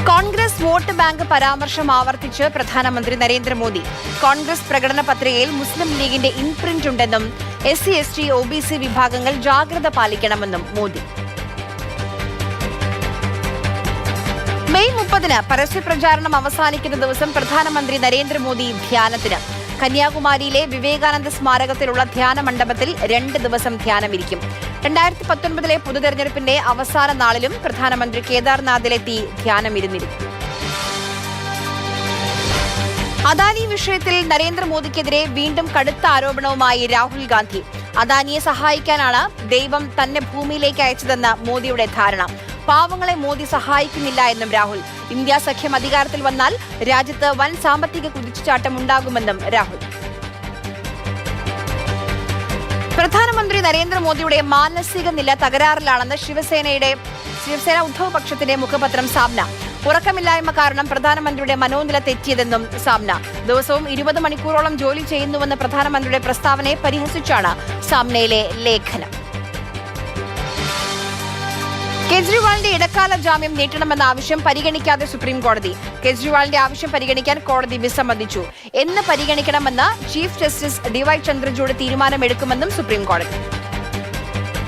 Congress vote bank പരാമർശം ആവർത്തിച്ച് പ്രധാനമന്ത്രി നരേന്ദ്രമോദി. കോൺഗ്രസ് പ്രകടന പത്രികയിൽ മുസ്ലിം ലീഗിന്റെ ഇംപ്രിന്റ് ഉണ്ടെന്നും SC, ST, OBC വിഭാഗങ്ങൾ ജാഗ്രത പാലിക്കണമെന്നും മോദി. മെയ് 30-ന് പരസ്യപ്രചാരണം അവസാനിക്കുന്ന ദിവസം പ്രധാനമന്ത്രി നരേന്ദ്രമോദി ധ്യാനത്തിന്. കന്യാകുമാരിയിലെ വിവേകാനന്ദ സ്മാരകത്തിലുള്ള ധ്യാന മണ്ഡപത്തിൽ 2 ദിവസം ധ്യാനമിരിക്കും. 2019-ലെ പൊതുതെരഞ്ഞെടുപ്പിന്റെ അവസാന നാളിലും പ്രധാനമന്ത്രി കേദാർനാഥിലെത്തി ധ്യാനമിരുന്നിരിക്കും. അദാനി വിഷയത്തിൽ നരേന്ദ്രമോദിക്കെതിരെ വീണ്ടും കടുത്ത ആരോപണവുമായി രാഹുൽ ഗാന്ധി. അദാനിയെ സഹായിക്കാനാണ് ദൈവം തന്നെ ഭൂമിയിലേക്ക് അയച്ചതെന്ന് മോദിയുടെ ധാരണ. പാവങ്ങളെ മോദി സഹായിക്കുന്നില്ല എന്നും രാഹുൽ. ഇന്ത്യ സഖ്യം അധികാരത്തിൽ വന്നാൽ രാജ്യത്ത് വൻ സാമ്പത്തിക കുതിച്ചുചാട്ടം ഉണ്ടാകുമെന്നും രാഹുൽ. പ്രധാനമന്ത്രി നരേന്ദ്രമോദിയുടെ മാനസിക നില തകരാറിലാണെന്ന് ശിവസേന ഉദ്ധവ് പക്ഷത്തിന്റെ മുഖപത്രം സാമ്ന. ഉറക്കമില്ലായ്മ കാരണം പ്രധാനമന്ത്രിയുടെ മനോനില തെറ്റിയതെന്നും സാമ്ന. ദിവസവും 20 മണിക്കൂറോളം ജോലി ചെയ്യുന്നുവെന്ന പ്രധാനമന്ത്രിയുടെ പ്രസ്താവനയെ പരിഹസിച്ചാണ് സാമ്നയിലെ ലേഖനം. കേജ്രിവാളിന്റെ ഇടക്കാല ജാമ്യം നീട്ടണമെന്ന ആവശ്യം പരിഗണിക്കാതെ സുപ്രീം കോടതി. കേജ്രിവാളിന്റെ ആവശ്യം പരിഗണിക്കാൻ കോടതി വിസമ്മതിച്ചു. എന്ന് പരിഗണിക്കണമെന്ന് ചീഫ് ജസ്റ്റിസ് DY ചന്ദ്രചൂഡ് തീരുമാനമെടുക്കുമെന്നും സുപ്രീം കോടതി.